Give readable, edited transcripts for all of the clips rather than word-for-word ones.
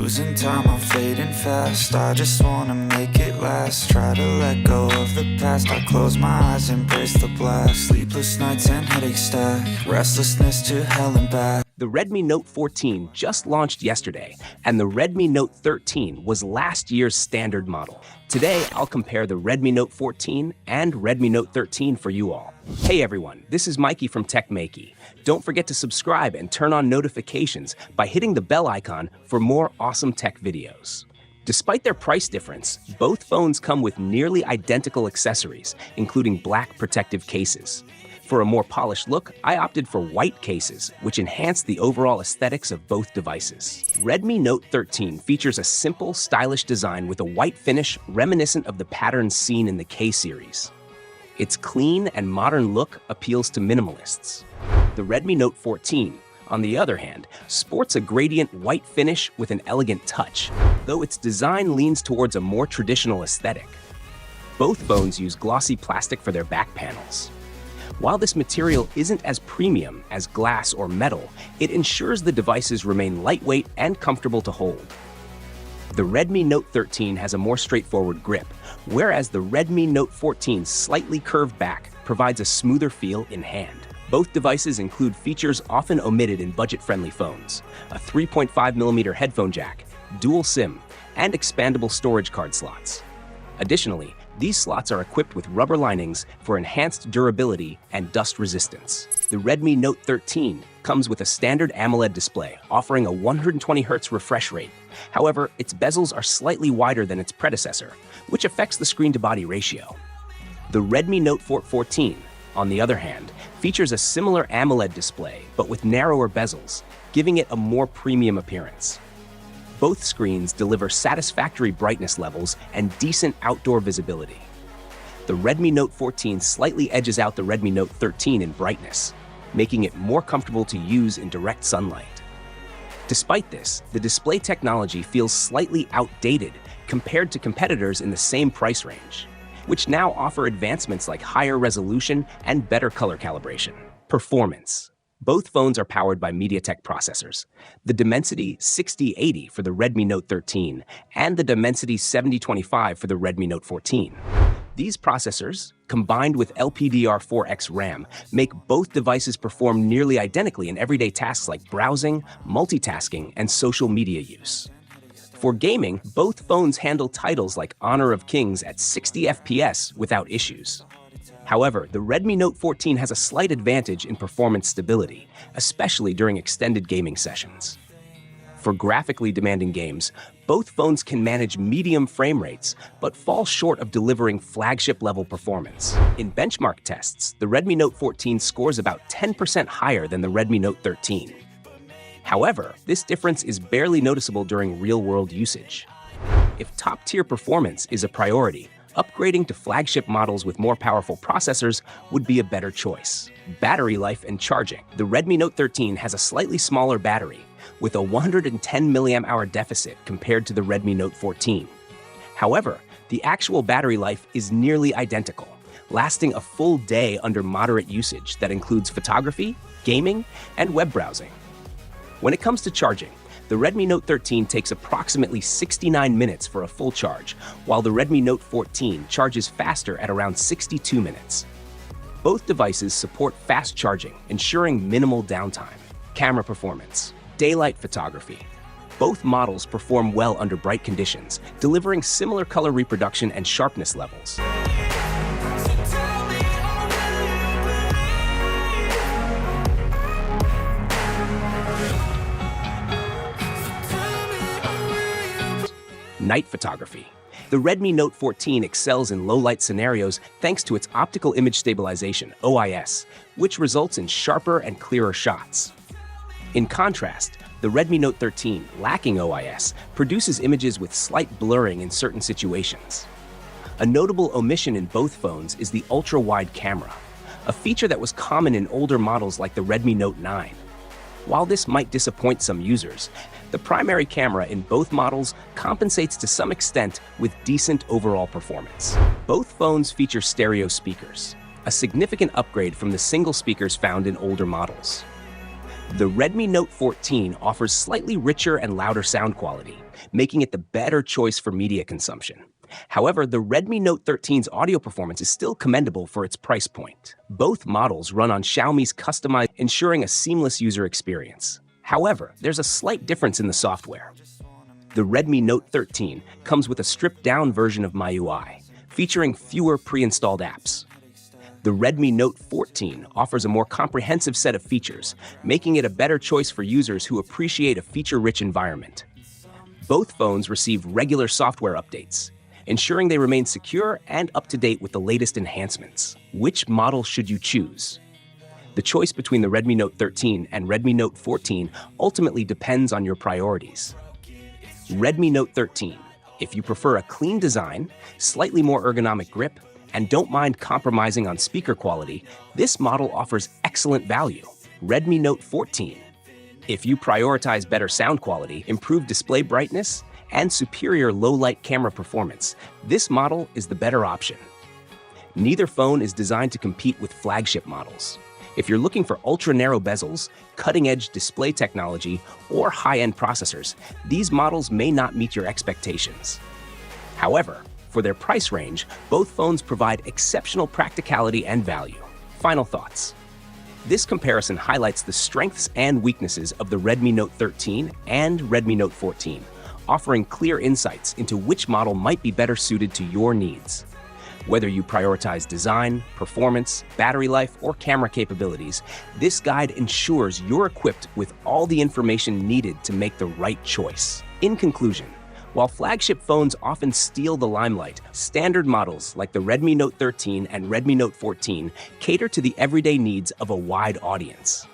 Losing time, I'm fading fast. I just wanna make it last. Try to let go of the past. I close my eyes, embrace the blast. Sleepless nights and headaches stack. Restlessness to hell and back. The Redmi Note 14 just launched yesterday, and the Redmi Note 13 was last year's standard model. Today, I'll compare the Redmi Note 14 and Redmi Note 13 for you all. Hey everyone, this is Mikey from techmaiky. Don't forget to subscribe and turn on notifications by hitting the bell icon for more awesome tech videos. Despite their price difference, both phones come with nearly identical accessories, including black protective cases. For a more polished look, I opted for white cases, which enhance the overall aesthetics of both devices. Redmi Note 13 features a simple, stylish design with a white finish reminiscent of the patterns seen in the K series. Its clean and modern look appeals to minimalists. The Redmi Note 14, on the other hand, sports a gradient white finish with an elegant touch, though its design leans towards a more traditional aesthetic. Both phones use glossy plastic for their back panels. While this material isn't as premium as glass or metal, it ensures the devices remain lightweight and comfortable to hold. The Redmi Note 13 has a more straightforward grip, whereas the Redmi Note 14's slightly curved back provides a smoother feel in hand. Both devices include features often omitted in budget-friendly phones: a 3.5mm headphone jack, dual SIM, and expandable storage card slots. Additionally, these slots are equipped with rubber linings for enhanced durability and dust resistance. The Redmi Note 13 comes with a standard AMOLED display, offering a 120Hz refresh rate. However, its bezels are slightly wider than its predecessor, which affects the screen-to-body ratio. The Redmi Note 14, on the other hand, features a similar AMOLED display, but with narrower bezels, giving it a more premium appearance. Both screens deliver satisfactory brightness levels and decent outdoor visibility. The Redmi Note 14 slightly edges out the Redmi Note 13 in brightness, making it more comfortable to use in direct sunlight. Despite this, the display technology feels slightly outdated compared to competitors in the same price range, which now offer advancements like higher resolution and better color calibration. Performance. Both phones are powered by MediaTek processors, the Dimensity 6080 for the Redmi Note 13 and the Dimensity 7025 for the Redmi Note 14. These processors, combined with LPDDR4X RAM, make both devices perform nearly identically in everyday tasks like browsing, multitasking, and social media use. For gaming, both phones handle titles like Honor of Kings at 60 FPS without issues. However, the Redmi Note 14 has a slight advantage in performance stability, especially during extended gaming sessions. For graphically demanding games, both phones can manage medium frame rates, but fall short of delivering flagship-level performance. In benchmark tests, the Redmi Note 14 scores about 10% higher than the Redmi Note 13. However, this difference is barely noticeable during real-world usage. If top-tier performance is a priority, upgrading to flagship models with more powerful processors would be a better choice. Battery life and charging. The Redmi Note 13 has a slightly smaller battery, with a 110 mAh deficit compared to the Redmi Note 14. However, the actual battery life is nearly identical, lasting a full day under moderate usage that includes photography, gaming, and web browsing. When it comes to charging, the Redmi Note 13 takes approximately 69 minutes for a full charge, while the Redmi Note 14 charges faster at around 62 minutes. Both devices support fast charging, ensuring minimal downtime. Camera performance. Daylight photography. Both models perform well under bright conditions, delivering similar color reproduction and sharpness levels. Night photography. The Redmi Note 14 excels in low-light scenarios thanks to its optical image stabilization, OIS, which results in sharper and clearer shots. In contrast, the Redmi Note 13, lacking OIS, produces images with slight blurring in certain situations. A notable omission in both phones is the ultra-wide camera, a feature that was common in older models like the Redmi Note 9. While this might disappoint some users, the primary camera in both models compensates to some extent with decent overall performance. Both phones feature stereo speakers, a significant upgrade from the single speakers found in older models. The Redmi Note 14 offers slightly richer and louder sound quality, making it the better choice for media consumption. However, the Redmi Note 13's audio performance is still commendable for its price point. Both models run on Xiaomi's customized, ensuring a seamless user experience. However, there's a slight difference in the software. The Redmi Note 13 comes with a stripped-down version of MyUI, featuring fewer pre-installed apps. The Redmi Note 14 offers a more comprehensive set of features, making it a better choice for users who appreciate a feature-rich environment. Both phones receive regular software updates, ensuring they remain secure and up-to-date with the latest enhancements. Which model should you choose? The choice between the Redmi Note 13 and Redmi Note 14 ultimately depends on your priorities. Redmi Note 13. If you prefer a clean design, slightly more ergonomic grip, and don't mind compromising on speaker quality, this model offers excellent value. Redmi Note 14. If you prioritize better sound quality, improved display brightness, and superior low-light camera performance, this model is the better option. Neither phone is designed to compete with flagship models. If you're looking for ultra-narrow bezels, cutting-edge display technology, or high-end processors, these models may not meet your expectations. However, for their price range, both phones provide exceptional practicality and value. Final thoughts. This comparison highlights the strengths and weaknesses of the Redmi Note 13 and Redmi Note 14, offering clear insights into which model might be better suited to your needs. Whether you prioritize design, performance, battery life, or camera capabilities, this guide ensures you're equipped with all the information needed to make the right choice. In conclusion, while flagship phones often steal the limelight, standard models like the Redmi Note 13 and Redmi Note 14 cater to the everyday needs of a wide audience.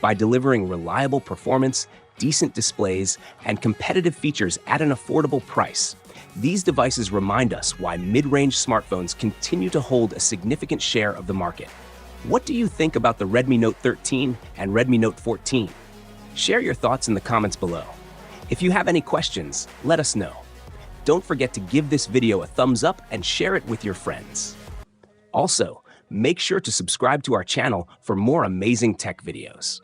By delivering reliable performance, decent displays, and competitive features at an affordable price, these devices remind us why mid-range smartphones continue to hold a significant share of the market. What do you think about the Redmi Note 13 and Redmi Note 14? Share your thoughts in the comments below. If you have any questions, let us know. Don't forget to give this video a thumbs up and share it with your friends. Also, make sure to subscribe to our channel for more amazing tech videos.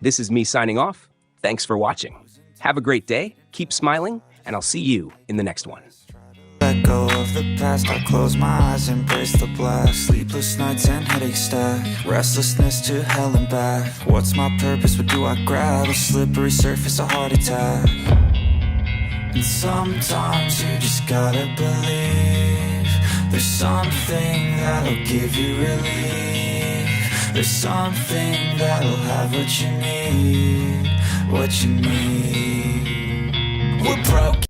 This is me signing off. Thanks for watching. Have a great day, keep smiling, and I'll see you in the next one. Let go of the past, I close my eyes, embrace the blast. Sleepless nights and headaches stack, restlessness to hell and back. What's my purpose, what do I grab? A slippery surface, a heart attack. And sometimes you just gotta believe there's something that'll give you relief. There's something that'll have what you need, what you need.